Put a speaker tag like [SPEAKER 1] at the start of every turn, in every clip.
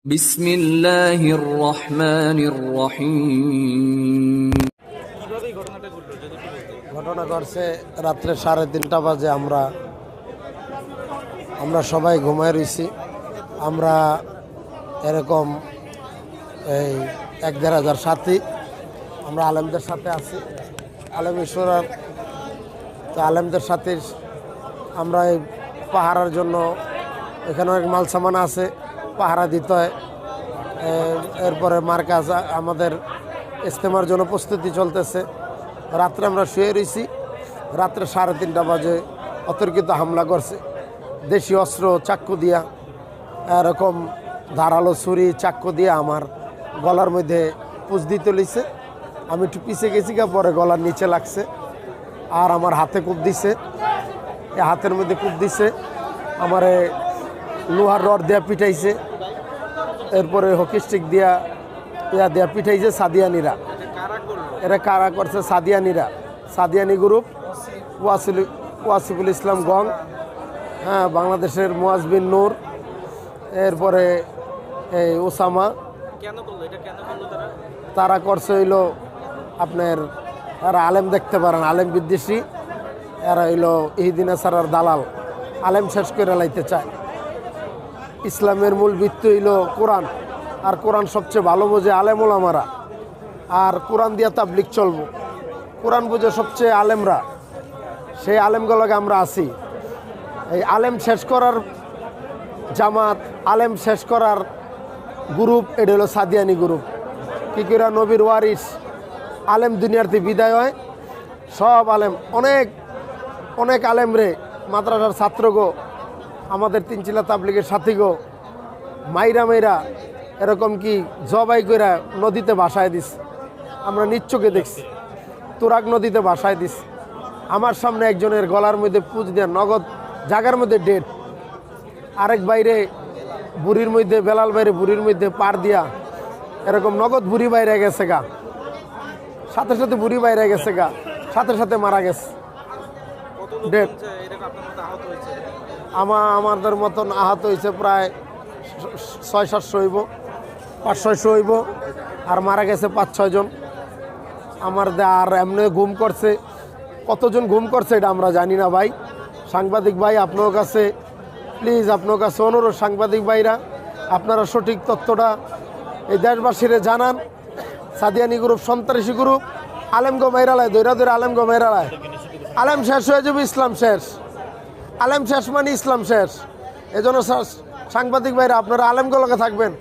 [SPEAKER 1] বিসমিল্লাহির রহমানির রহিম।
[SPEAKER 2] ঘটনা ঘটছে রাত্রে 3:30 বাজে। আমরা সবাই ঘুমায় রয়েছি। আমরা এরকম এই 1-1.5 সাথী আমরা আলেমদের সাথে আছি, আলেম ঈশ্বরার। তো আলেমদের সাথে আমরা এই পাহারার জন্য এখানে অনেক মাল সামান আছে, পাহারা দিতে হয়। এরপরে মার্কাজ আমাদের ইজতেমার জন্য প্রস্তুতি চলতেছে। রাত্রে আমরা শুয়ে রয়েছি। রাত্রে 3:30 বাজে অতর্কিত হামলা করছে, দেশি অস্ত্র চাক্কু দিয়া, এরকম ধারালো ছুরি চাক্কু দিয়ে আমার গলার মধ্যে পুষ দিতে লইছে। আমি একটু পিছিয়ে গেছি, পরে গলার নিচে লাগছে। আর আমার হাতে কূপ দিছে, এই হাতের মধ্যে কূপ দিছে। আমারে লোহার রড দিয়া পিটাইছে, এরপরে হকি স্টিক দিয়া দিয়া পিটাইছে সাদিয়ানিরা। এরা কারা করছে? সাদিয়ানি গ্রুপ, ওয়াসিফুল ইসলাম গং, হ্যাঁ, বাংলাদেশের মুয়াজ বিন নূর, এরপরে এই ওসামা। তারা করছে হইল আপনার, এরা আলেম দেখতে পারেন, আলেম বিদ্বেষী। এরা হইল ইহিদিন সারার দালাল, আলেম শেষ করে লাইতে চায়। ইসলামের মূল ভিত্তি হইল কোরআন, আর কোরআন সবচেয়ে ভালো বোঝে আলেম ওলামারা। আর কোরআন দিয়া তাবলিগ চলবো, কোরআন বুঝে সবচেয়ে আলেমরা। সেই আলেমগুলোকে আমরা আছি। এই আলেম শেষ করার জামাত, আলেম শেষ করার গ্রুপ, এটা হলো সাদিয়ানি গ্রুপ। কি করে নবীর ওয়ারিস আলেম দুনিয়াতে বিদায় হয়, সব আলেম, অনেক আলেম রে, মাদ্রাসার ছাত্রগো, আমাদের তিনচিলা তাবলিগের সাথীগো মাইরা এরকম কি জবাই কইরা নদীতে ভাসায় দিস। আমরা নিচ্চকে দেখছি, তুরাগ নদীতে ভাসায় দিস। আমার সামনে একজনের গলার মধ্যে পুজ দিয়ে নগদ জায়গার মধ্যে ডেট। আরেক বাইরে বুড়ির মধ্যে, বেলাল বাইরে বুড়ির মধ্যে পার দিয়া এরকম নগদ বুড়ি বাইরে গেছে গা, সাথে সাথে বুড়ি বাইরে গেছে গা, সাথে সাথে মারা গেছে ডেট। আমাদের মতন আহত হয়েছে প্রায় 600-700 হইব, 500-600 হইব। আর মারা গেছে 5-6 জন। আর এমনি ঘুম করছে, কতজন ঘুম করছে এটা আমরা জানি না ভাই। সাংবাদিক ভাই, আপনার কাছে প্লিজ, আপনার কাছে অনুরোধ, সাংবাদিক ভাইরা আপনারা সঠিক তথ্যটা এই দেশবাসীরে জানান। সাদিয়ানি গ্রুপ সন্ত্রাসী গ্রুপ, আলেমগো মেরালায়, দৈরা আলেমগো মেরালায়। আলেম শেষ হয়ে যাবে, ইসলাম শেষ। আলেম শেষ মানে ইসলাম শেষ। এজন্য সাংবাদিক ভাইরা আপনারা আলেমগুলোকে থাকবেন।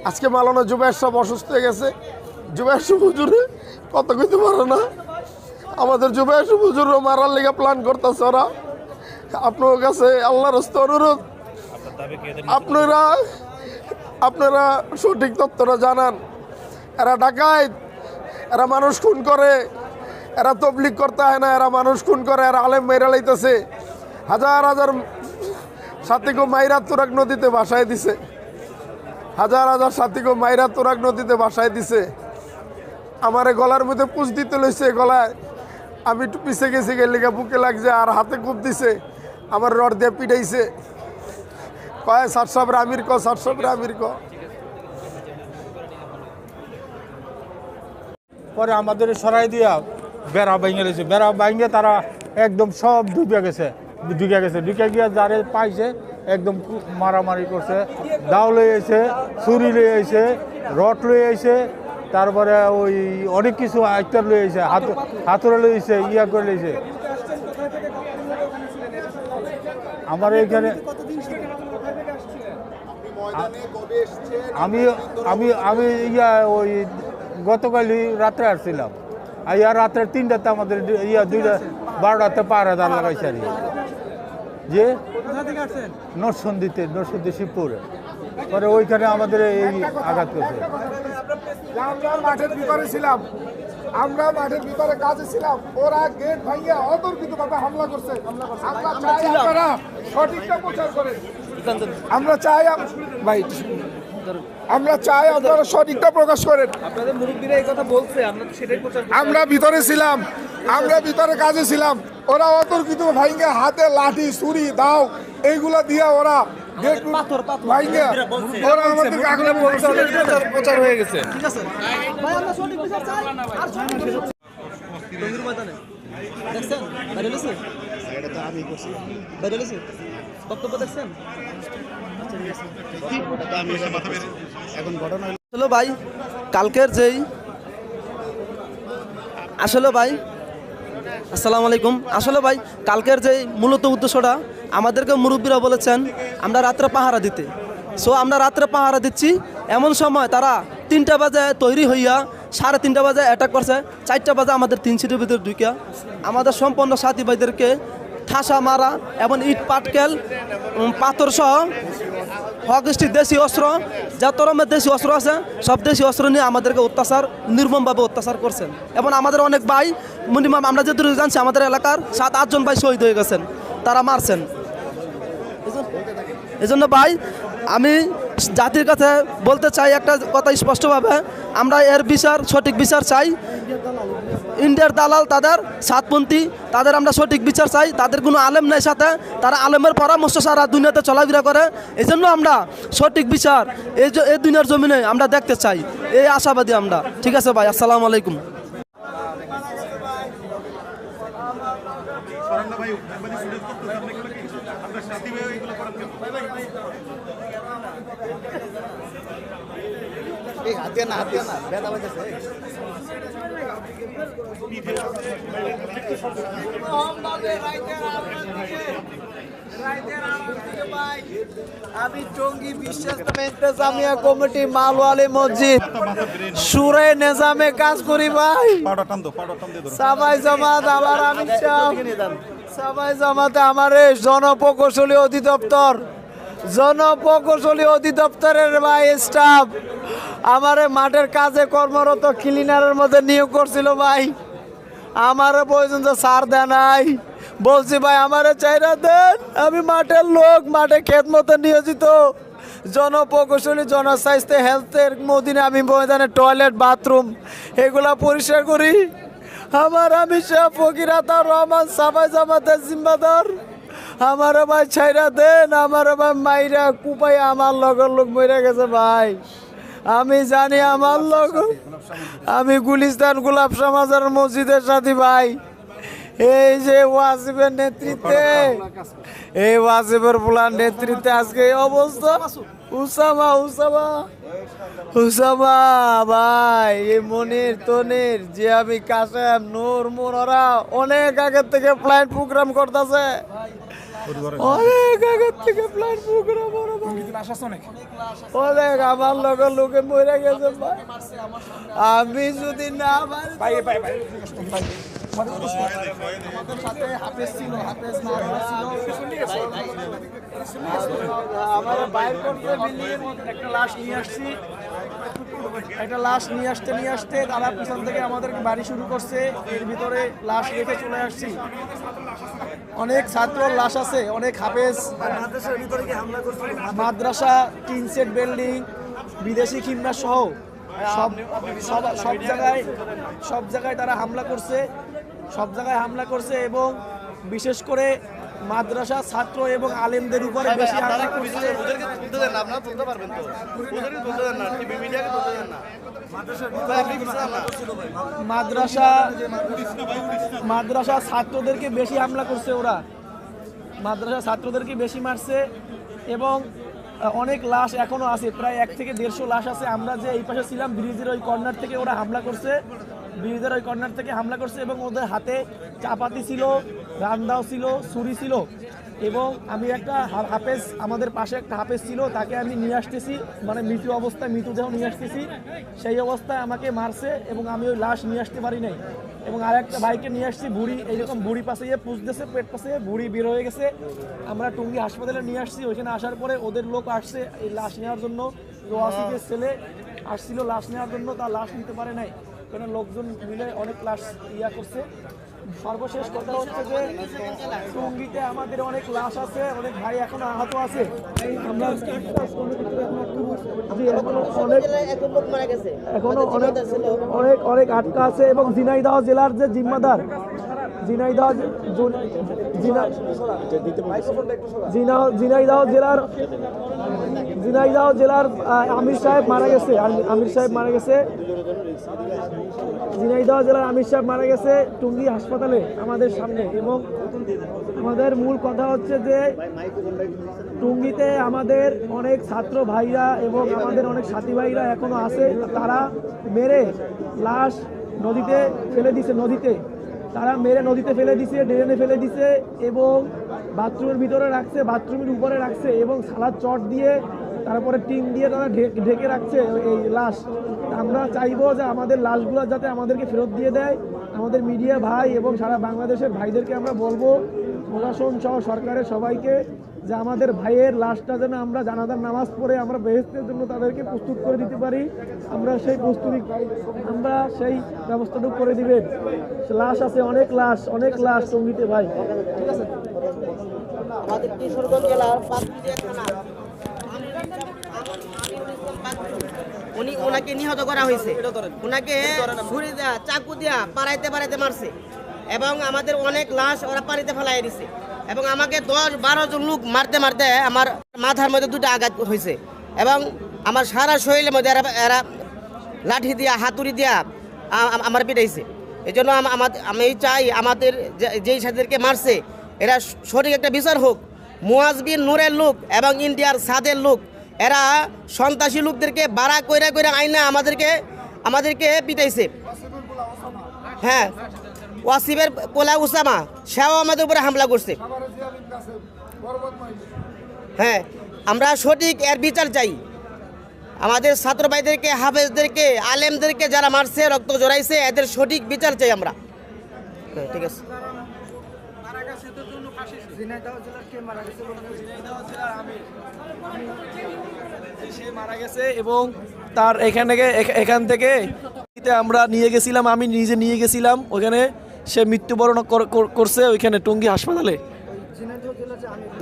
[SPEAKER 2] আজকে মালানা জুবাইর সব অসুস্থ হয়ে গেছে। জুবাইর হুজুরে কত কিছু পারে না, আমাদের জুবাইর হুজুরও মারার লেগে প্ল্যান করতেছে ওরা। আপনার কাছে আল্লাহর রাস্তে অনুরোধ, আপনারা সঠিক তথ্যটা জানান। এরা ডাকাত, এরা মানুষ খুন করে, এরা তবলিগ করতে হয় না, এরা মানুষ খুন করে, এরা আলেম মেরা লাইতেছে। হাজার সাথীকে মাইরা তুরাগ নদীতে ভাসায় দিছে, হাজার সাথীকে মাইরা তুরাগ নদীতে ভাসায় দিছে। আমারে গলার মধ্যে পুষ দিতে লইছে গলায়। আমি একটু পিছিয়ে গেছি, গেলে বুকে লাগছে, আর হাতে কূপ দিছে, আমার রড দিয়ে পিটাইছে। কয় সাতসাবরে আমির ক, সাতসাবরে আমির ক।
[SPEAKER 3] পরে আমাদের সরাই দিয়া বেড়া ভেঙে গেছে, বেড়া ভেঙে তারা একদম সব ঢুকে গেছে, ঢুকে গিয়ে যারে পাইছে একদম মারামারি করছে। দাও লয়ে এসে, ছুরি লয়ে এসে, রড লয়ে এসে, তারপরে ওই অনেক কিছু আইটার লয়ে এসে, হাতুড়ে লয়ে এসে, ইয়া করে লইছে। আমার এইখানে আমি ইয়া ওই গতকালই রাত্রে আসছিলাম। আর ইয়া রাত্রে 3টাতে আমাদের ইয়া 12টাতে পাহারা দাঁড় লাগাইছে। আর যে নরসন্দি শিবপুরে, পরে ওইখানে আমাদের এই আঘাত করছে।
[SPEAKER 4] আমরা মাঠের ভিতরে কাজে ছিলাম, ওরা গেট ভাঙিয়ে অতর্কিতভাবে হামলা করছে। আমরা চাই আপনারা সঠিকটা প্রচার করেন। আমরা চাই আপনারা সঠিকটা প্রকাশ করেন।
[SPEAKER 5] আপনাদের মুরব্বীরা এই কথা বলছে, আমরা তো সেটাই প্রচার করছি।
[SPEAKER 4] আমরা ভিতরে কাজে ছিলাম, ওরা অতর্কিত ভাঙিয়ে হাতে লাঠি, ছুরি, দাও এইগুলা দিয়ে ওরা গেট ভাইঙ্গা ওরা আমাদেরকে আগুনে বলছে
[SPEAKER 5] প্রচার হয়ে গেছে।
[SPEAKER 6] ঠিক আছে ভাই, আমরা সঠিক বিচার চাই। আর সঠিক বিচার টঙ্গীর ময়দানে দেখছেন বাইরে গেছে, এটা তো আমি করছি, বাইরে গেছে বক্তব্য দেখছেন। আসলে ভাই কালকের যেই আসলে ভাই আসসালামু আলাইকুম। আসলে ভাই কালকের যেই মূলত উদ্দেশ্যটা আমাদেরকে মুরব্বীরা বলেছেন আমরা রাত্রে পাহারা দিতে। সো আমরা রাত্রে পাহারা দিচ্ছি, এমন সময় তারা 3টা বাজে তৈরি হইয়া 3:30 বাজে অ্যাটাক করছে। 4টা বাজে আমাদের 3 সিটের ভিতরে ঢুকিয়া আমাদের সম্পন্ন সাথী ভাইদেরকে ঠাসা মারা এবং ইট পাটকেল পাথর সহ হকস্টিক দেশি অস্ত্র, যত রকমের দেশি অস্ত্র আছে সব দেশি অস্ত্র নিয়ে আমাদেরকে অত্যাচার, নির্মমভাবে অত্যাচার করছেন। এবং আমাদের অনেক ভাই মিনিমাম আমরা যেটুকু জানছি আমাদের এলাকার 7-8 জন ভাই শহীদ হয়ে গেছেন, তারা মারছেন। এজন্য ভাই আমি জাতির কাছে বলতে চাই একটা কথা স্পষ্টভাবে, আমরা এর বিচার, সঠিক বিচার চাই। ইন্ডিয়ার দালাল তাদের সাতপন্থী, তাদের আমরা সঠিক বিচার চাই। তাদের কোনো আলেম নাই সাথে, তারা আলেমের পরামর্শ সারা দুনিয়াতে চলাফেরা করে। এই জন্য আমরা সঠিক বিচার এই দুনিয়ার জমিনে আমরা দেখতে চাই, এই আশাবাদী আমরা। ঠিক আছে ভাই, আসসালামু আলাইকুম।
[SPEAKER 7] আমি টঙ্গী বিশ্বাস ইন্তেজামিয়া কমিটি মালওয়ালি মসজিদ সুরে নেজামে কাজ করি ভাই। সাবাই জামাত আমার আমির সাহেব, সাবাই জামাতে আমার জনপ্রকৌশলী অধিদপ্তরের ভাই স্টাফ আমারে মাঠের কাজে কর্মরত ক্লিনারের মধ্যে নিয়োগ করছিল ভাই। আমারে পর্যন্ত সার দেয় নাই, বলছি ভাই আমারে চাইরা দেন, আমি মাঠের লোক, মাঠে ক্ষেত মতো নিয়োজিত জনপ্রকৌশলী, জনস্বাস্থ্য, হেলথের মদিনে আমি ময়দানে টয়লেট, বাথরুম এগুলা পরিষ্কার করি। আমার আমি শাহ ফকির আতা রহমান সাবাই জামাতের জিম্মাদার, আমারে ভাই ছাইরা দেন, আমারে ভাই মাইরা কুপাই আমার লগর লোক মরে গেছে ভাই। আমি জানি আমার লোক, আমি গুলিস্তান গোলাপ সমাজের মসজিদের সাথী ভাই। এই যে ওয়াজিবের নেতৃত্বে, এই ওয়াজিবের ফুলার নেতৃত্বে আজকে এই অবস্থা। উসামা ভাই, এই মনির তনির যে আমি কাশেম নূর মোরা অনেক আগের থেকে ফ্লাইট প্রোগ্রাম করতেছে, অনেক আগের থেকে ফ্লাইট প্রোগ্রাম অনেক আমার লগের লোকে মরে গেছে ভাই। আমি যদি না
[SPEAKER 6] আমার বাইর করতে একটা লাশ নিয়ে আসছি, একটা লাশ নিয়ে আসতে তারা পিছন থেকে আমাদেরকে বাড়ি শুরু করছে। এর ভিতরে লাশ রেখে চলে আসছি। অনেক ছাত্রর লাশ আছে, অনেক হাফেজ, মাদ্রাসা, 3 সেট বিল্ডিং, বিদেশি খিমনা সহ সব জায়গায় তারা হামলা করছে, এবং বিশেষ করে মাদ্রাসা ছাত্র এবং আলেমদের উপরে বেশি হামলা করছে। মাদ্রাসা ছাত্রদেরকে বেশি হামলা করছে, ওরা মাদ্রাসা ছাত্রদেরকে বেশি মারছে এবং অনেক লাশ এখনো আছে, প্রায় 1 থেকে 150 লাশ আছে। আমরা যে এই পাশে ছিলাম ব্রিজের ওই কর্নার থেকে ওরা হামলা করছে, এবং ওদের হাতে চাপাতি ছিল, রান্দাও ছিল, ছুরি ছিল। এবং আমি একটা হাফেজ, আমাদের পাশে একটা হাফেজ ছিল, তাকে আমি নিয়ে আসতেছি, মানে মৃতদেহ নিয়ে আসতেছি, সেই অবস্থায় আমাকে মারছে এবং আমি ওই লাশ নিয়ে আসতে পারি নাই। এবং আরেকটা ভাইকে নিয়ে আসছি, বুড়ি এইরকম বুড়ি পাশে পুষতেছে, পেট পাশে বুড়ি বের হয়ে গেছে। আমরা টঙ্গী হাসপাতালে নিয়ে আসছি। ওইখানে আসার পরে ওদের লোক আসছে এই লাশ নেওয়ার জন্য, ওয়াসিফের ছেলে আসছিল লাশ নেওয়ার জন্য, তার লাশ নিতে পারে নাই, কারণ লোকজন মিলে অনেক লাশ করছে। সর্বশেষ কথা হচ্ছে যে টঙ্গীতে আমাদের অনেক লাশ আছে, অনেক ভাই এখনো আহত আছে। আমরা এখনো অনেক আটকা আছে। এবং ঝিনাইদহ জেলার যে ঝিনাইদহ জেলার আমির সাহেব মারা গেছে। ঝিনাইদহ জেলার আমির সাহেব মারা গেছে টুঙ্গি হাসপাতালে আমাদের সামনে। এবং আমাদের মূল কথা হচ্ছে যে টুঙ্গিতে আমাদের অনেক ছাত্র ভাইরা এবং আমাদের অনেক সাথী ভাইরা এখনো আছে, তারা মেরে লাশ নদীতে ফেলে দিছে। তারা মেরে নদীতে ফেলে দিছে, ড্রেনে ফেলে দিছে এবং বাথরুমের ভিতরে রাখছে, বাথরুমের উপরে রাখছে এবং সালাদ চট দিয়ে তারপরে টিন দিয়ে তারা ঢেকে রাখছে এই লাশ। আমরা চাইবো যে আমাদের লাশগুলো যাতে আমাদেরকে ফেরত দিয়ে দেয়। আমাদের মিডিয়া ভাই এবং সারা বাংলাদেশের ভাইদেরকে আমরা বলবো, প্রশাসন সহ সরকারের সবাইকে, যে আমাদের ভাইয়ের লাশটা যেন আমরা জানাজার নামাজ পড়ে আমরা বেহেশতের জন্য তাদেরকে প্রস্তুত করে দিতে পারি। আমরা সেই ব্যবস্থাটুকু করে দিবেন। লাশ আছে, অনেক লাশ টঙ্গীতে ভাই। ঠিক আছে।
[SPEAKER 8] আমাদের কিশোরগঞ্জ জেলার ওনাকে নিহত করা হয়েছে। ওনাকে ছুরি দেয়া, চাকু দিয়া পাড়াইতে মারছে এবং আমাদের অনেক লাশ ওরা পানিতে ফেলাই দিছে এবং আমাকে 10-12 জন লোক মারতে আমার মাথার মধ্যে 2টা আঘাত হয়েছে এবং আমার সারা শরীরের মধ্যে এরা লাঠি দিয়া, হাতুড়ি দিয়া আমার পিটাইছে। এই জন্য আমি চাই আমাদের যেই সাথীদেরকে মারছে এরা সঠিক একটা বিচার হোক। মুয়াজ বিন নূরের লোক এবং ইন্ডিয়ার সাদের লোক, এরা সন্ত্রাসী লোকদেরকে বাড়া কইরা আইনা আমাদেরকে পিটাইছে। হ্যাঁ, ওয়াসিবের পোলা উসামা, সেও আমাদের উপরে হামলা করছে। হ্যাঁ, আমরা সঠিক এর বিচার চাই। আমাদের ছাত্র ভাইদেরকে, হাফেজদেরকে, আলেমদেরকে যারা মারছে, রক্ত জড়াইছে, এদের সঠিক বিচার চাই আমরা। ঠিক আছে।
[SPEAKER 6] সে মারা গেছে এবং তার এখান থেকে আমরা নিয়ে গেছিলাম, আমি নিজে নিয়ে গেছিলাম ওখানে। সে মৃত্যুবরণ করছে ওইখানে টঙ্গী হাসপাতালে।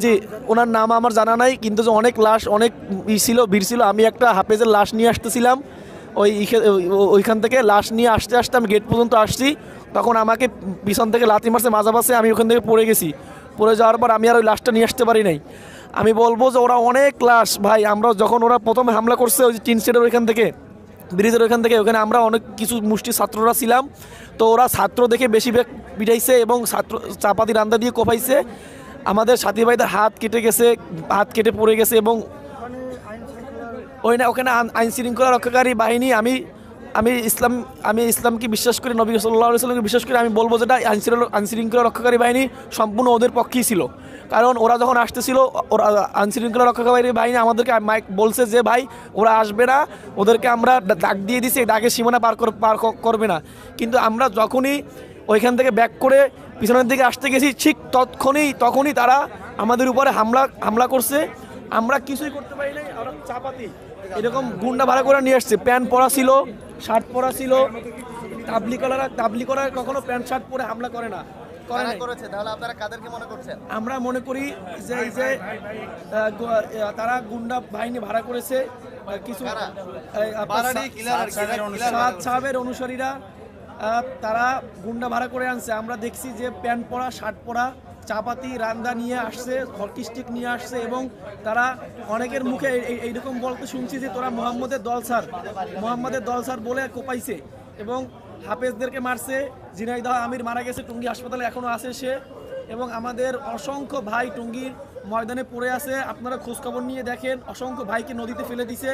[SPEAKER 6] জি, ওনার নাম আমার জানা নাই, কিন্তু অনেক লাশ, অনেক ভিড় ছিল। আমি একটা হাফেজের লাশ নিয়ে আসতেছিলাম, ওইখান থেকে লাশ নিয়ে আসতে আমি গেট পর্যন্ত আসছি, তখন আমাকে পিছন থেকে লাথি মারছে মাঝাপাশে। আমি ওখান থেকে পড়ে গেছি। পড়ে যাওয়ার পর আমি আর ওই লাশটা নিয়ে আসতে পারি নাই। আমি বলবো যে ওরা অনেক লাশ ভাই। আমরা যখন ওরা প্রথমে হামলা করছে ওই টিন শেডের ওইখান থেকে, ব্রিজের ওখানে আমরা অনেক কিছু মুষ্টি ছাত্ররা ছিলাম, তো ওরা ছাত্র দেখে বেশি পিটাইছে এবং ছাত্র চাপাতি রান্দা দিয়ে কোপাইছে। আমাদের সাথী ভাইদের হাত কেটে গেছে, হাত কেটে পড়ে গেছে এবং ওখানে আইন শৃঙ্খলা রক্ষাকারী বাহিনী, আমি ইসলামকে বিশ্বাস করি, নবী সাল্লাল্লাহু আলাইহি ওয়াসাল্লামকে বিশ্বাস করি। আমি বলবো যেটা আইন শৃঙ্খলা রক্ষাকারী বাহিনী সম্পূর্ণ ওদের পক্ষেই ছিল, কারণ ওরা যখন আসতেছিল, ওরা আইন শৃঙ্খলা রক্ষাকারী বাহিনী আমাদেরকে বলছে যে ভাই ওরা আসবে না, ওদেরকে আমরা ডাক দিয়ে দিছি, ডাকের সীমানা পার করবে না। কিন্তু আমরা যখনই ওইখান থেকে ব্যাক করে পিছনের দিকে আসতে গেছি, ঠিক তখনই তারা আমাদের উপরে হামলা করছে। আমরা কিছুই করতে পারি নাই। ওরা চাপাতি এরকম গুন্ডা ভাড়া করে নিয়ে আসছে, প্যান্ট পরা ছিল, শার্ট পরা ছিল। তাবলিগরা কখনো প্যান্ট শার্ট পরে হামলা করে না। আমরা মনে করি যে এই যে তারা গুন্ডা বাহিনী ভাড়া করেছে, কিছু সাহেবের অনুসারীরা তারা গুন্ডা ভাড়া করে আনছে। আমরা দেখছি যে প্যান্ট পরা, শার্ট পরা, চাপাতি রান্দা নিয়ে আসছে, হকি স্টিক নিয়ে আসছে এবং তারা অনেকের মুখে এইরকম বলতে শুনছি যে তোরা মোহাম্মদের দল স্যার বলে কোপাইছে এবং হাফেজদেরকে মারছে। ঝিনাইদহ আমির মারা গেছে, টঙ্গী হাসপাতালে এখনও আছে সে। এবং আমাদের অসংখ্য ভাই টঙ্গীর ময়দানে পড়ে আছে, আপনারা খোঁজখবর নিয়ে দেখেন। অসংখ্য ভাইকে নদীতে ফেলে দিছে,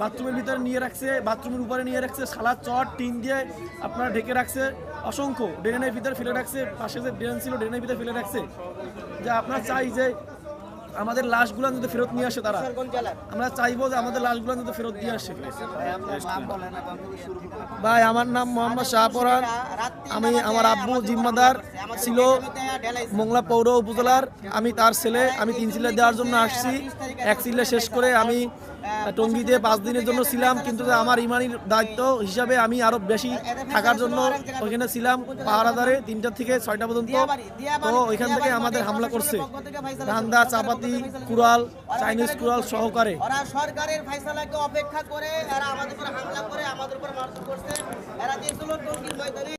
[SPEAKER 6] বাথরুমের ভিতরে নিয়ে রাখছে, বাথরুমের উপরে নিয়ে রাখছে, সালাদ চট টিন দিয়ে আপনারা ঢেকে রাখছে। অসংখ্য ড্রেনের ভিতরে ফেলে রাখছে, পাশে যে ড্রেন ছিল ড্রেনের ভিতরে ফেলে রাখছে। যে আপনারা চাই যে আমাদের লাশগুলো যদি ফেরত নিয়ে আসে তারা, আমরা চাইবো যে আমাদের লাশগুলো যদি ফেরত দিয়ে আসে। ভাই আমার নাম মোহাম্মদ শাহপরান। আমার আব্বু জিম্মাদার ছিল মোংলা পৌর উপজেলার, আমি তার ছেলে। আমি 3 চিল্লা দেওয়ার জন্য আসছি। 1 চিল্লা শেষ করে আমি টঙ্গীতে 5 দিনের জন্য ছিলাম, কিন্তু আমার ইমানির দায়িত্ব হিসাবে আমি আরো বেশি থাকার জন্য ওইখানে ছিলাম পাহারাদারে 3টা থেকে 6টা পর্যন্ত। তো ওইখান থেকে আমাদের হামলা করছে, রান্দা, চাপাতি, কুড়াল, চাইনিজ কুড়াল সহকারে।
[SPEAKER 8] ওরা সরকারের ফয়সালাকে অপেক্ষা করে এরা আমাদের উপর হামলা করে, আমাদের উপর মারধর করছে। এরা দিয়েছিল টঙ্গীর ময়দানে